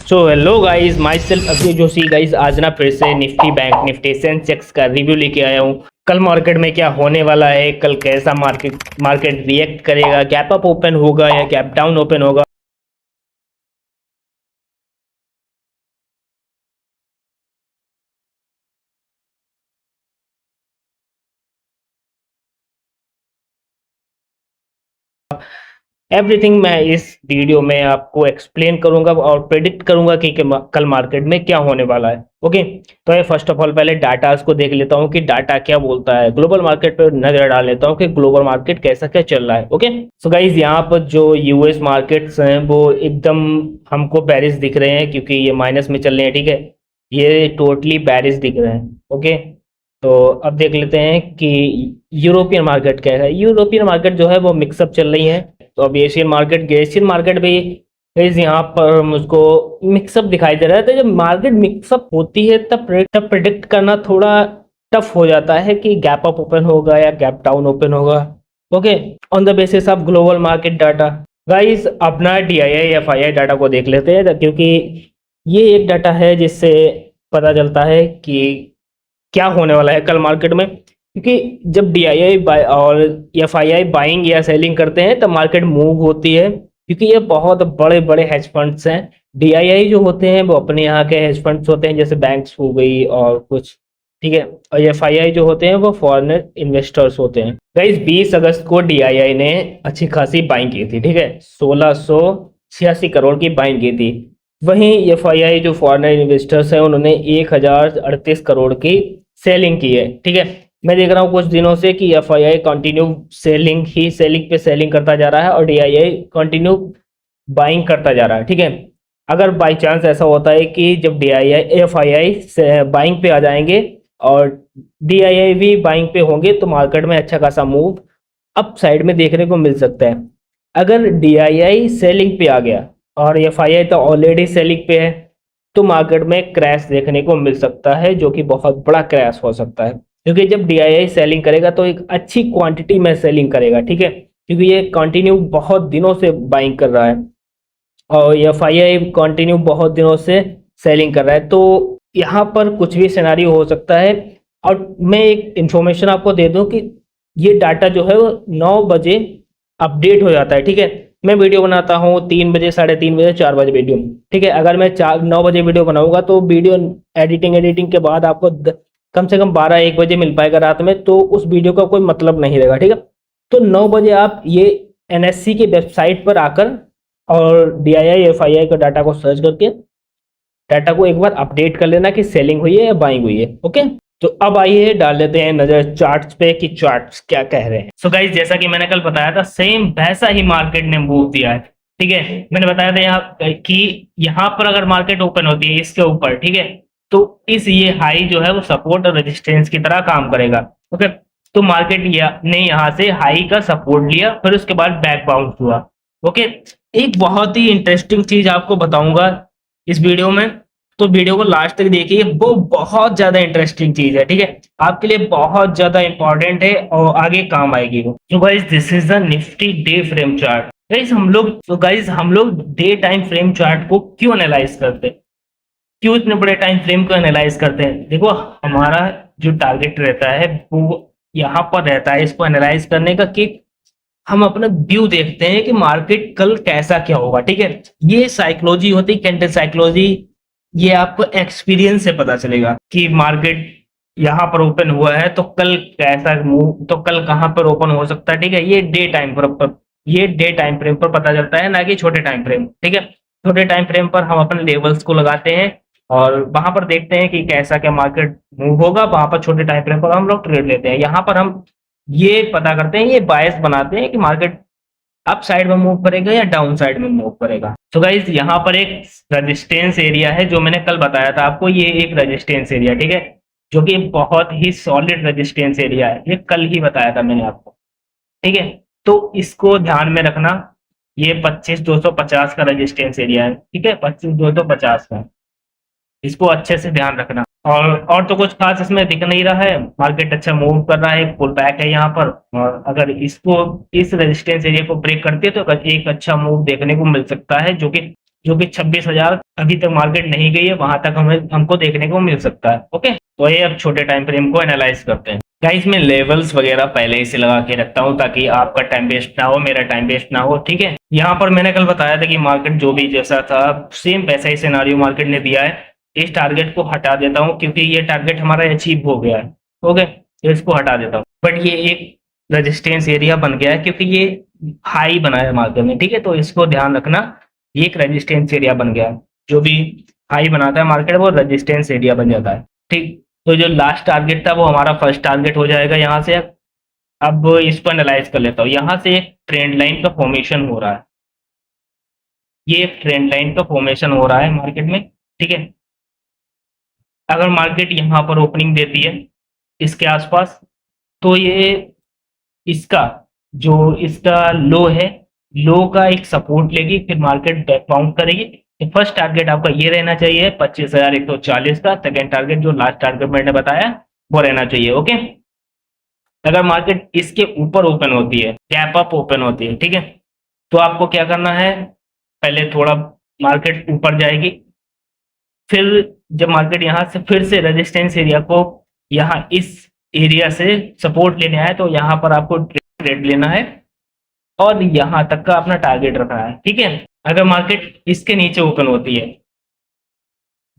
So hello guys, my self अभी Joshi guys. आज ना फिर से निफ्टी बैंक निफ्टी सेंसेक्स का रिव्यू लेके आया हूँ। कल मार्केट में क्या होने वाला है, कल कैसा मार्केट रिएक्ट करेगा, गैप अप ओपन होगा या गैप डाउन ओपन होगा। एवरीथिंग मैं इस वीडियो में आपको एक्सप्लेन करूंगा और प्रेडिक्ट करूंगा कि कल मार्केट में क्या होने वाला है। ओके, तो ये फर्स्ट ऑफ ऑल पहले डाटा को देख लेता हूं कि डाटा क्या बोलता है। ग्लोबल मार्केट पर नजर डाल लेता हूं कि ग्लोबल मार्केट कैसा क्या चल रहा है। ओके, सो गाइज यहाँ पर जो यूएस मार्केट्स हैं वो एकदम हमको बेरिश दिख रहे हैं क्योंकि ये माइनस में चल रहे हैं। ठीक है, ये टोटली बेरिश दिख रहे हैं। ओके, तो अब देख लेते हैं कि यूरोपियन मार्केट क्या है। यूरोपियन मार्केट जो है वो मिक्सअप चल रही है। तो अब एशियन मार्केट भी इस यहाँ पर मुझको मिक्सअप दिखाई दे रहा है। तो जब मार्केट मिक्सअप होती है तब प्रेडिक्ट करना थोड़ा टफ हो जाता है कि गैप अप ओपन होगा या गैप डाउन ओपन होगा। Okay, on the basis of global market data. Guys अपना DII FII डाटा को देख लेते हैं क्योंकि ये एक डाटा है जिससे पता चलता है कि क्या होने वाला है कल मार्केट में। क्योंकि जब DII और FII बाइंग या सेलिंग करते हैं तब मार्केट मूव होती है, क्योंकि ये बहुत बड़े बड़े हेज फंड्स हैं। DII जो होते हैं वो अपने यहाँ के हेज फंड्स होते हैं, जैसे बैंक्स हो गई और कुछ। ठीक है, और FII जो होते हैं वो फॉरेनर इन्वेस्टर्स होते हैं। गाइस 20 अगस्त को DII ने अच्छी खासी बाइंग की थी। ठीक है, 1686 करोड़ की बाइंग की थी। वहीं FII जो फॉरेनर इन्वेस्टर्स हैं उन्होंने 1038 करोड़ की सेलिंग की है। ठीक है, मैं देख रहा हूँ कुछ दिनों से कि FII कंटिन्यू सेलिंग पे सेलिंग करता जा रहा है और DII कंटिन्यू बाइंग करता जा रहा है। ठीक है, अगर बाई चांस ऐसा होता है कि जब FII से बाइंग पे आ जाएंगे और DII भी बाइंग पे होंगे तो मार्केट में अच्छा खासा मूव अप साइड में देखने को मिल सकता है। अगर DII सेलिंग पे आ गया और FII तो ऑलरेडी सेलिंग पे है तो मार्केट में क्रैश देखने को मिल सकता है, जो कि बहुत बड़ा क्रैश हो सकता है। क्योंकि जब DII सेलिंग करेगा तो एक अच्छी क्वांटिटी में सेलिंग करेगा। ठीक है, क्योंकि ये कंटिन्यू बहुत दिनों से बाइंग कर रहा है और FII कंटिन्यू बहुत दिनों से सेलिंग कर रहा है, तो यहाँ पर कुछ भी सिनेरियो हो सकता है। और मैं एक इंफॉर्मेशन आपको दे दूं कि ये डाटा जो है वो 9 बजे अपडेट हो जाता है। ठीक है, मैं वीडियो बनाता हूँ 3 बजे, 3:30 बजे, 4 बजे वीडियो। ठीक है, अगर मैं 9 बजे वीडियो बनाऊंगा तो वीडियो एडिटिंग के बाद आपको कम से कम 12-1 बजे मिल पाएगा रात में, तो उस वीडियो का कोई मतलब नहीं रहेगा। ठीक है, तो 9 बजे आप ये NSE की वेबसाइट पर आकर और DII FII का डाटा को सर्च करके डाटा को एक बार अपडेट कर लेना कि सेलिंग हुई है या बाइंग हुई है। ओके, तो अब आइए डाल लेते हैं नजर चार्ट्स पे कि चार्ट्स क्या कह रहे हैं। सो गाइस, जैसा कि मैंने कल बताया था सेम वैसा ही मार्केट ने मूव दिया है। ठीक है, मैंने बताया था यहाँ कि यहाँ पर अगर मार्केट ओपन होती है इसके ऊपर, ठीक है, तो ये हाई जो है वो सपोर्ट और रेजिस्टेंस की तरह काम करेगा। ओके, तो मार्केट ने यहाँ से हाई का सपोर्ट लिया, फिर उसके बाद बैक बाउंस हुआ। ओके, एक बहुत ही इंटरेस्टिंग चीज आपको बताऊंगा इस वीडियो में, तो वीडियो को लास्ट तक देखिए, वो बहुत ज्यादा इंटरेस्टिंग चीज है। ठीक है, आपके लिए बहुत ज्यादा इंपॉर्टेंट है और आगे काम आएगी वो। तो guys this is the Nifty day frame chart. Guys हम लोग डे टाइम फ्रेम चार्ट को क्यों एनालाइज करते हैं, क्यों इतने बड़े टाइम फ्रेम को एनालाइज करते हैं। देखो, हमारा जो टारगेट रहता है वो यहाँ पर रहता है इसको एनालाइज करने का, कि हम अपना व्यू देखते हैं कि मार्केट कल कैसा क्या होगा। ठीक है, ये साइकोलॉजी होती है, कैंडल साइकोलॉजी। ये आपको एक्सपीरियंस से पता चलेगा कि मार्केट यहाँ पर ओपन हुआ है तो कल कैसा मूव, तो कल कहाँ पर ओपन हो सकता है। ठीक है, ये डे टाइम फ्रेम पर पता चलता है, ना कि छोटे टाइम फ्रेम। ठीक है, छोटे टाइम फ्रेम पर हम अपने लेवल्स को लगाते हैं और वहां पर देखते हैं कि कैसा क्या मार्केट मूव होगा। वहां पर छोटे टाइम फ्रेम पर हम लोग ट्रेड लेते हैं। यहाँ पर हम ये पता करते हैं, ये बायस बनाते हैं कि मार्केट अप साइड में मूव करेगा या डाउन साइड में मूव करेगा। तो गाइस यहाँ पर एक रेजिस्टेंस एरिया है जो मैंने कल बताया था आपको, ये एक रेजिस्टेंस एरिया। ठीक है, जो कि बहुत ही सॉलिड रेजिस्टेंस एरिया है, ये कल ही बताया था मैंने आपको। ठीक है, तो इसको ध्यान में रखना, ये 25,250 का रेजिस्टेंस एरिया है। ठीक है, 25,250 का, इसको अच्छे से ध्यान रखना। और तो कुछ खास इसमें दिख नहीं रहा है, मार्केट अच्छा मूव कर रहा है, पुल बैक है यहाँ पर, और अगर इस रेजिस्टेंस एरिया को ब्रेक करती है तो एक अच्छा मूव देखने को मिल सकता है, जो कि जो कि 26,000 अभी तक मार्केट नहीं गई है, वहां तक हमें हमको देखने को मिल सकता है। ओके, तो ये अब छोटे टाइम फ्रेम को एनालाइज करते हैं। गाइस मैं लेवल्स वगैरह पहले ही से लगा के रखता हूँ ताकि आपका टाइम वेस्ट ना हो, मेरा टाइम वेस्ट ना हो। ठीक है, यहाँ पर मैंने कल बताया था कि मार्केट जो भी जैसा था सेम वैसा ही सिनारियो मार्केट ने दिया है। इस टारगेट को हटा देता हूँ क्योंकि ये टारगेट हमारा अचीव हो गया है। ओके, तो इसको हटा देता हूँ, बट ये एक रेजिस्टेंस एरिया बन गया है क्योंकि ये हाई बना है मार्केट में। ठीक है, तो इसको ध्यान रखना, ये एक रेजिस्टेंस एरिया बन गया है। जो भी हाई बनाता है मार्केट वो रेजिस्टेंस एरिया बन जाता है। ठीक, तो जो लास्ट टारगेट था वो हमारा फर्स्ट टारगेट हो जाएगा यहाँ से। अब इसको एनालाइज कर लेता हूँ। यहाँ से एक ट्रेंड लाइन का फॉर्मेशन हो रहा है, ये एक ट्रेंड लाइन का फॉर्मेशन हो रहा है मार्केट में। ठीक है, अगर मार्केट यहाँ पर ओपनिंग देती है इसके आसपास, तो ये इसका जो इसका लो है, लो का एक सपोर्ट लेगी, फिर मार्केट बैक बाउंस करेगी। तो फर्स्ट टारगेट आपका ये रहना चाहिए 25,140 का। सेकेंड टारगेट जो लास्ट टारगेट मैंने बताया वो रहना चाहिए। ओके, अगर मार्केट इसके ऊपर ओपन होती है, गैप अप ओपन होती है, ठीक है, तो आपको क्या करना है, पहले थोड़ा मार्केट ऊपर जाएगी, फिर जब मार्केट यहाँ से फिर से रेजिस्टेंस एरिया को यहाँ इस एरिया से सपोर्ट लेने आए, तो यहाँ पर आपको ट्रेड लेना है और यहाँ तक का अपना टारगेट रखना है। ठीक है, अगर मार्केट इसके नीचे ओपन होती है,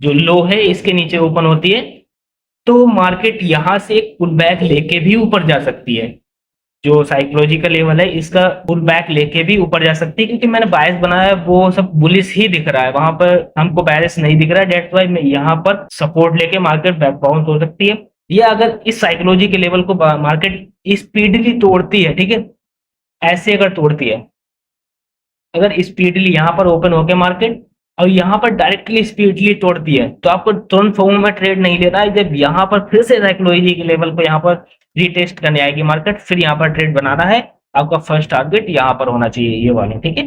जो लो है इसके नीचे ओपन होती है, तो मार्केट यहाँ से एक पुल बैक लेके भी ऊपर जा सकती है। जो साइकोलॉजिकल लेवल है इसका पुल बैक लेके भी ऊपर जा सकती है, क्योंकि मैंने बायस बनाया है वो सब बुलिश ही दिख रहा है, वहां पर हमको बैरिश नहीं दिख रहा है। डेट्स वाई मैं यहाँ पर सपोर्ट लेके मार्केट बैक बाउंस हो सकती है। या अगर इस साइकोलॉजी के लेवल को मार्केट स्पीडली तोड़ती है, ठीक है, ऐसे अगर तोड़ती है, अगर स्पीडली यहाँ पर ओपन होके मार्केट और यहाँ पर डायरेक्टली स्पीडली तोड़ती है, तो आपको तुरंत फॉर्म में ट्रेड नहीं लेना है। जब यहाँ पर फिर से साइकोलॉजी के लेवल को यहाँ पर रीटेस्ट करने आएगी मार्केट, फिर यहाँ पर ट्रेड बनाना है। आपका फर्स्ट टारगेट यहाँ पर होना चाहिए, ये वाले। ठीक है,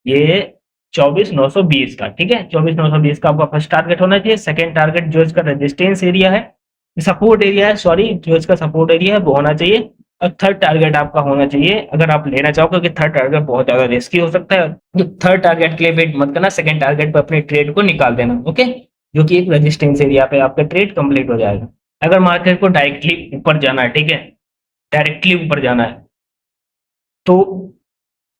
ये 24,920 का। ठीक है, 24,920 का आपका फर्स्ट टारगेट होना चाहिए। सेकेंड टारगेट जो इसका रेजिस्टेंस एरिया है, सपोर्ट एरिया है, सॉरी, जो इसका सपोर्ट एरिया है वो होना चाहिए। और थर्ड टारगेट आपका होना चाहिए, अगर आप लेना चाहो, क्योंकि थर्ड टारगेट बहुत ज्यादा रिस्की हो सकता है, तो थर्ड टारगेट के लिए वेट मत करना, सेकंड टारगेट पर अपने ट्रेड को निकाल देना। ओके, जो कि एक रेजिस्टेंस एरिया पे आपका ट्रेड कंप्लीट हो जाएगा। अगर मार्केट को डायरेक्टली ऊपर जाना है, ठीक है, डायरेक्टली ऊपर जाना है, तो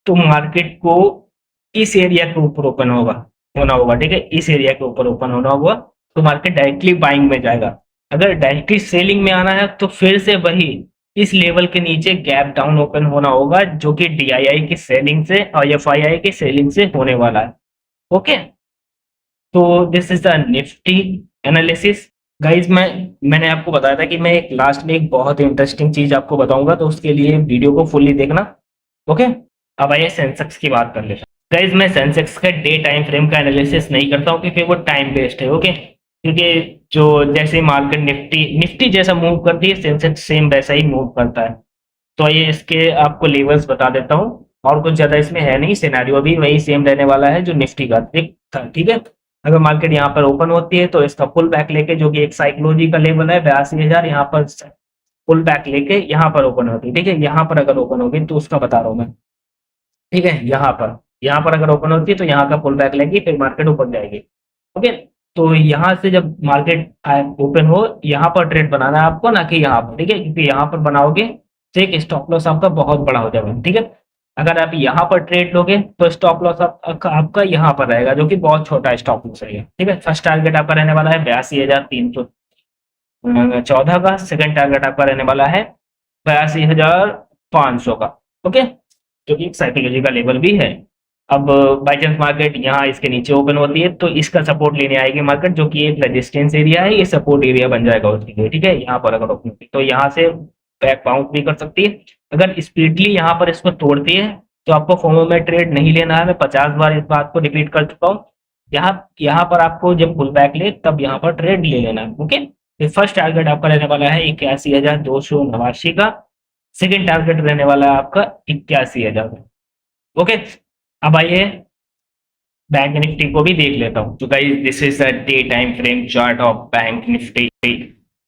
मार्केट को इस एरिया के ऊपर ओपन होना होगा। ठीक है, इस एरिया के ऊपर ओपन होना होगा, तो मार्केट डायरेक्टली बाइंग में जाएगा। अगर डायरेक्टली सेलिंग में आना है तो फिर से वही इस लेवल के नीचे गैप डाउन ओपन होना होगा, जो कि DII की सेलिंग से और FII की सेलिंग से होने वाला है। ओके, तो this is the Nifty analysis guys. मैंने आपको बताया था कि मैं एक लास्ट में एक बहुत इंटरेस्टिंग चीज आपको बताऊंगा, तो उसके लिए वीडियो को फुल्ली देखना। ओके, अब आइए सेंसेक्स की बात कर लेते हैं। गाइज मैं सेंसेक्स का डे टाइम फ्रेम का एनालिसिस नहीं करता हूँ क्योंकि वो टाइम वेस्ट है। ओके, क्योंकि जो जैसे मार्केट निफ्टी जैसा मूव करती है, सेंसेक्स सेम वैसा ही मूव करता है। तो ये इसके आपको लेवल्स बता देता हूँ, और कुछ ज्यादा इसमें है नहीं, सिनेरियो भी वही सेम रहने वाला है जो निफ्टी का एक था। ठीक है, अगर मार्केट यहाँ पर ओपन होती है तो इसका पुल बैक लेके, जो कि एक साइकोलॉजी का लेवल है 82,000, यहाँ पर पुल बैक लेके यहाँ पर ओपन होती है। ठीक है, यहाँ पर अगर ओपन होगी तो उसका बता रहा हूँ मैं। ठीक है, यहाँ पर अगर ओपन होती है तो यहाँ का पुल बैक लेगी, फिर मार्केट ऊपर जाएगी। ओके, तो यहाँ से जब मार्केट ओपन हो, यहाँ पर ट्रेड बनाना है आपको, ना कि यहाँ पर। ठीक है, क्योंकि यहाँ पर बनाओगे तो एक स्टॉप लॉस आपका बहुत बड़ा हो जाएगा। ठीक है, अगर आप यहाँ पर ट्रेड लोगे तो स्टॉप लॉस आपका यहाँ पर रहेगा, जो कि बहुत छोटा स्टॉप लॉस रहेगा। ठीक है, फर्स्ट टारगेट आपका रहने वाला है 82,314 का। सेकंड टारगेट आपका रहने वाला है 82,500 का। ओके, जो कि एक साइकोलॉजी का लेवल भी है। अब बाई चांस मार्केट यहाँ इसके नीचे ओपन होती है तो इसका सपोर्ट लेने आएगी मार्केट, जो कि एक रेजिस्टेंस एरिया है, ये सपोर्ट एरिया बन जाएगा उसके लिए। ठीक है, यहाँ पर अगर ओपन होती है तो यहाँ से बैक बाउंस भी कर सकती है। अगर स्पीडली यहाँ पर इसको तोड़ती है तो आपको फोमो में ट्रेड नहीं लेना है। मैं 50 बार इस बात को रिपीट कर चुका हूँ। यहाँ पर आपको जब पुल बैक ले तब यहाँ पर ट्रेड ले लेना है। ओके, तो फर्स्ट टारगेट आपका रहने वाला है 81,289 का। सेकेंड टारगेट रहने वाला है आपका 81,000 का। ओके, अब आइए बैंक निफ्टी को भी देख लेता हूँ। तो guys this is the day time frame chart of bank Nifty.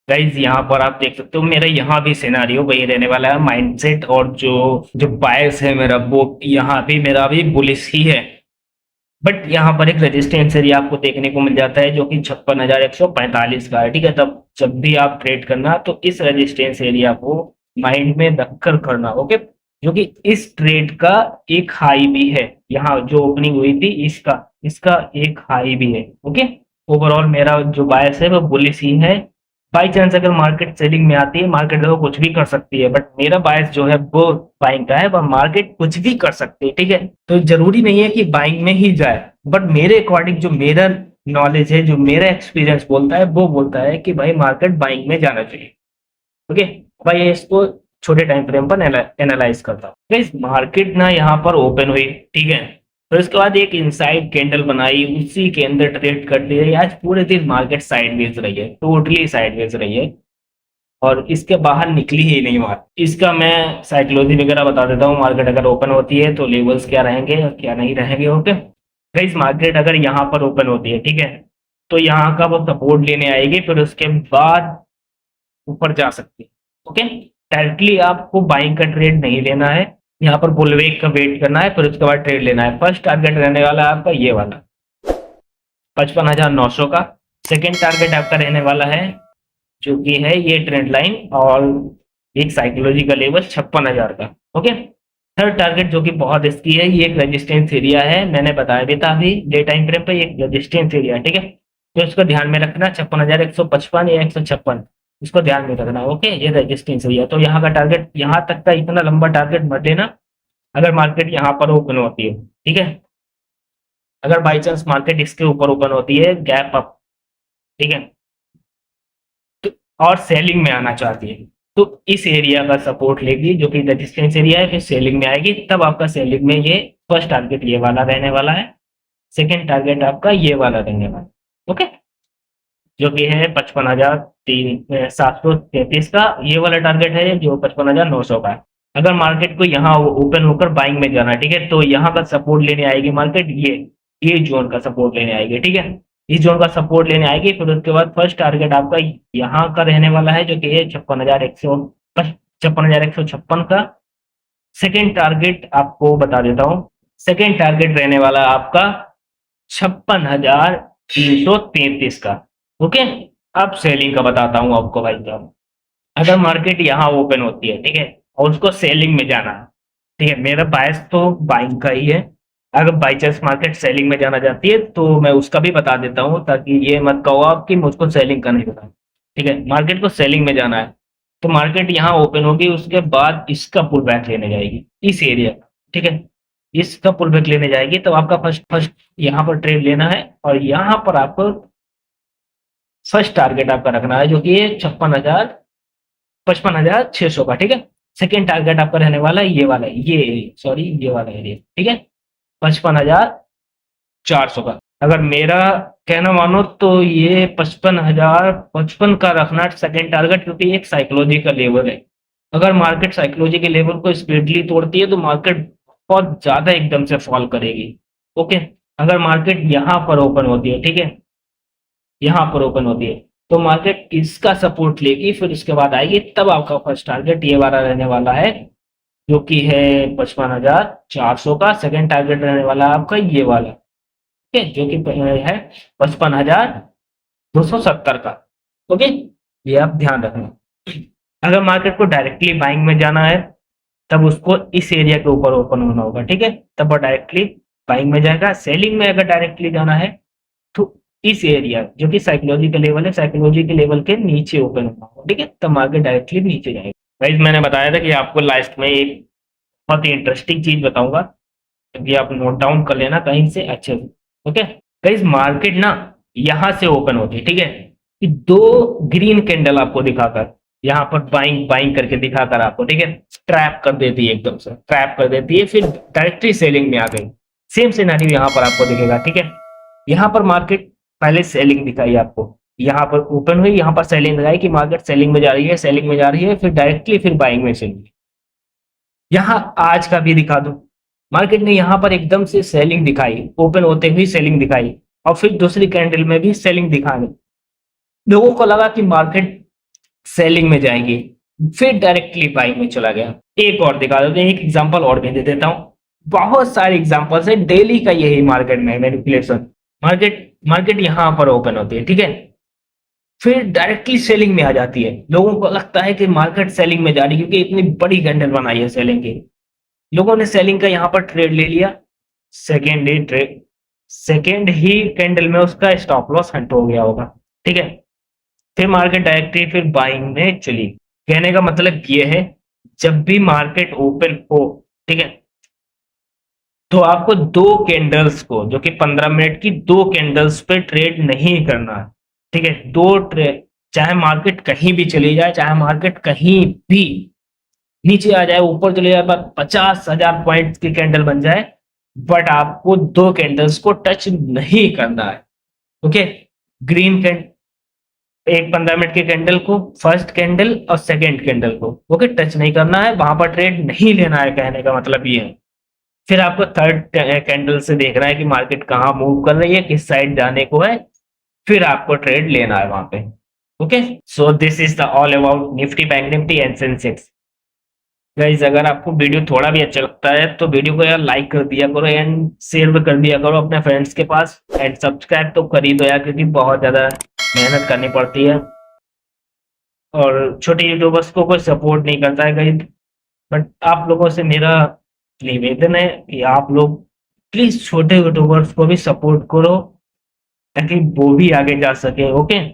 Guys यहाँ पर आप देख सकते हो मेरा यहाँ भी सिनारियो वही रहने वाला है, माइंडसेट और जो बायस है मेरा वो यहाँ भी मेरा भी बुलिश ही है। बट यहाँ पर एक रेजिस्टेंस एरिया आपको देखने को मिल जाता है जो कि 56,145 का है, ठीक है। तब जब भी आप ट्रेड करना तो इस रेजिस्टेंस एरिया को माइंड में रखकर करना, ओके। जो कि इस ट्रेड का एक हाई भी है, यहाँ जो ओपनिंग हुई थी इसका इसका एक हाई भी है, ओके। ओवरऑल मेरा जो बायस है वो बुलिश ही है। बाई चांस अगर मार्केट सेलिंग में आती है, मार्केट देखो कुछ भी कर सकती है, बट मेरा बायस जो है वो बाइंग का है, वह मार्केट कुछ भी कर सकती है, ठीक है। तो जरूरी नहीं है कि बाइंग में ही जाए, बट मेरे अकॉर्डिंग जो मेरा नॉलेज है, जो मेरा एक्सपीरियंस बोलता है, वो बोलता है कि भाई मार्केट बाइंग में जाना चाहिए, ओके। भाई इसको छोटे टाइम फ्रेम पर एनालाइज करता हूँ। मार्केट ना यहाँ पर ओपन हुई, ठीक है। फिर उसके बाद एक इनसाइड कैंडल बनाई, उसी के अंदर ट्रेड कर दी। आज पूरे दिन मार्केट साइडवेज रही है, टोटली साइडवेज रही है और इसके बाहर निकली ही नहीं मार्केट। इसका मैं साइकोलॉजी वगैरह बता देता हूँ। मार्केट अगर ओपन होती है तो लेवल्स क्या रहेंगे और क्या नहीं रहेंगे, ओके। गाइस मार्केट अगर यहाँ पर ओपन होती है, ठीक है, तो यहाँ का वो सपोर्ट लेने आएगी, फिर उसके बाद ऊपर जा सकती है, ओके। डायरेक्टली आपको बाइंग का ट्रेड नहीं लेना है, यहाँ पर बुलवेक का वेट करना है, फिर उसके बाद ट्रेड लेना है। फर्स्ट टारगेट रहने वाला है आपका ये वाला 55,900 का। सेकेंड टारगेट आपका रहने वाला है जो कि है ये ट्रेंड लाइन और एक साइकोलॉजी का लेवल 56,000 का, ओके। थर्ड टारगेट जो कि बहुत रिस्की है, ये एक रेजिस्टेंस एरिया है, मैंने बताया भी था अभी डे टाइम फ्रेम पे, एक रेजिस्टेंस एरिया, ठीक है। तो इसको ध्यान में रखना 56,155 या 156, इसको ध्यान में रखना, ओके। ये रेजिस्टेंस एरिया, तो यहाँ का टारगेट, यहाँ तक का इतना लंबा टारगेट मत लेना अगर मार्केट यहाँ पर ओपन होती है, ठीक है। अगर बाई चांस मार्केट इसके ऊपर ओपन होती है गैप अप, ठीक है, तो और सेलिंग में आना चाहती है, तो इस एरिया का सपोर्ट लेगी जो कि रेजिस्टेंस एरिया है, फिर सेलिंग में आएगी, तब आपका सेलिंग में ये फर्स्ट टारगेट ये वाला रहने वाला है, सेकेंड टारगेट आपका ये वाला रहने वाला है, ओके। जो कि है 55,733 का ये वाला टारगेट है, जो 55,900 का है। अगर मार्केट को यहाँ ओपन होकर बाइंग में जाना है, ठीक है, तो यहाँ का सपोर्ट लेने आएगी मार्केट, ये जोन का सपोर्ट लेने आएगी, ठीक है। इस जोन का सपोर्ट लेने आएगी, फिर उसके बाद फर्स्ट टारगेट आपका यहाँ का रहने वाला है जो कि है 56,156 का। सेकेंड टारगेट आपको बता देता हूँ, सेकेंड टारगेट रहने वाला है आपका 56,333 का, ओके। अब सेलिंग का बताता हूँ आपको भाई साहब। अगर मार्केट यहाँ ओपन होती है, ठीक है, और उसको सेलिंग में जाना है, ठीक है, मेरा बायस तो बाइंग का ही है। अगर बाई चांस मार्केट सेलिंग में जाना चाहती है तो मैं उसका भी बता देता हूँ, ताकि ये मत कहो आप कि मुझको सेलिंग का नहीं पता, ठीक है। मार्केट को सेलिंग में जाना है तो मार्केट यहाँ ओपन होगी, उसके बाद इसका पुल बैक लेने जाएगी इस एरिया का, ठीक है। इसका पुल बैक लेने जाएगी तो आपका फर्स्ट फर्स्ट यहाँ पर ट्रेड लेना है, और यहाँ पर आपको फर्स्ट टारगेट आपका रखना है जो कि ये 55,600 का, ठीक है। सेकेंड टारगेट आपका रहने वाला है ये वाला, ये वाला एरिया, ठीक है, 55,400 का। अगर मेरा कहना मानो तो ये 55,055 का रखना सेकेंड टारगेट, क्योंकि एक साइकोलॉजी का लेवल है। अगर मार्केट साइकोलॉजी के लेवल को स्पीडली तोड़ती है तो मार्केट बहुत ज्यादा एकदम से फॉल करेगी, ओके। अगर मार्केट यहाँ पर ओपन होती है, ठीक है, यहाँ पर ओपन होती है, तो मार्केट इसका सपोर्ट लेगी, फिर इसके बाद आएगी, तब आपका फर्स्ट टारगेट ये वाला रहने वाला है जो कि है 55,400 का। सेकेंड टारगेट रहने वाला है आपका ये वाला, ठीक है, जो कि है 55,270 का, ओके। ये आप ध्यान रखना। अगर मार्केट को डायरेक्टली बाइंग में जाना है तब उसको इस एरिया के ऊपर ओपन होना होगा, ठीक है, तब वो डायरेक्टली बाइंग में जाएगा। सेलिंग में अगर डायरेक्टली जाना है तो इस एरिया जो कि साइकोलॉजी का लेवल है, साइकोलॉजी के लेवल के नीचे ओपन होना होगा, ठीक है, तब मार्केट डायरेक्टली नीचे जाएगा। गाइस मैंने बताया था कि आपको लास्ट में एक बहुत ही इंटरेस्टिंग चीज बताऊंगा, क्योंकि आप नोट डाउन कर लेना कहीं से अच्छे से, ओके। गाइस मार्केट ना यहाँ से ओपन होती है, ठीक है, कि दो ग्रीन कैंडल आपको दिखाकर यहाँ पर बाइंग बाइंग करके दिखाकर आपको, ठीक है, ट्रैप कर देती है, एकदम से ट्रैप कर देती है, फिर डायरेक्टली सेलिंग में आ गई। सेम सिनेरियो यहाँ पर आपको दिखेगा, ठीक है। यहाँ पर मार्केट पहले सेलिंग दिखाई आपको, यहाँ पर ओपन हुई, यहाँ पर सेलिंग दिखाई कि मार्केट सेलिंग में जा रही है, सेलिंग में जा रही है, फिर डायरेक्टली फिर बाइंग में चली। यहाँ आज का भी दिखा दूं, मार्केट ने यहाँ पर एकदम से सेलिंग दिखाई, ओपन होते हुए सेलिंग दिखाई, और फिर दूसरी कैंडल में भी सेलिंग दिखाने, लोगों को लगा कि मार्केट सेलिंग में जाएगी, फिर डायरेक्टली बाइंग में चला गया। एक और दिखा देते हैं, एक एग्जांपल और भी दे देता हूँ। बहुत सारे एग्जांपल्स है, डेली का यही मार्केट में मैनिपुलेशन। मार्केट यहाँ पर ओपन होती है, ठीक है, फिर डायरेक्टली सेलिंग में आ जाती है। लोगों को लगता है कि मार्केट सेलिंग में जा रही है क्योंकि इतनी बड़ी कैंडल बनाई है सेलिंग की। लोगों ने सेलिंग का यहाँ पर ट्रेड ले लिया, सेकेंड ही कैंडल में उसका स्टॉप लॉस हट हो गया होगा, ठीक है। फिर मार्केट डायरेक्टली फिर बाइंग में चली। कहने का मतलब ये है, जब भी मार्केट ओपन हो, ठीक है, तो आपको दो कैंडल्स को, जो कि 15 मिनट की दो कैंडल्स पे ट्रेड नहीं करना है, ठीक है। दो ट्रेड, चाहे मार्केट कहीं भी चली जाए, चाहे मार्केट कहीं भी नीचे आ जाए, ऊपर चले जाए, 50,000 पॉइंट की कैंडल बन जाए, बट आपको दो कैंडल्स को टच नहीं करना है, ओके। ग्रीन कैंडल, एक 15 मिनट के कैंडल को, फर्स्ट कैंडल और सेकेंड कैंडल को, ओके, टच नहीं करना है, वहां पर ट्रेड नहीं लेना है, कहने का मतलब ये है। फिर आपको थर्ड कैंडल से देखना है कि मार्केट कहाँ मूव कर रही है, किस साइड जाने को है, फिर आपको ट्रेड लेना है वहां पे, okay. So this is the all about Nifty, bank Nifty and Sensex. Guys, अगर आपको वीडियो थोड़ा भी अच्छा लगता है तो वीडियो को यार लाइक कर दिया करो एंड शेयर भी कर दिया करो अपने फ्रेंड्स के पास, एंड सब्सक्राइब तो कर ही दो यार, क्योंकि बहुत ज्यादा मेहनत करनी पड़ती है और छोटे यूट्यूबर्स को कोई सपोर्ट नहीं करता है गाइज। बट आप लोगों से मेरा निवेदन है कि आप लोग प्लीज छोटे यूट्यूबर्स को भी सपोर्ट करो, ताकि वो भी आगे जा सके, ओके।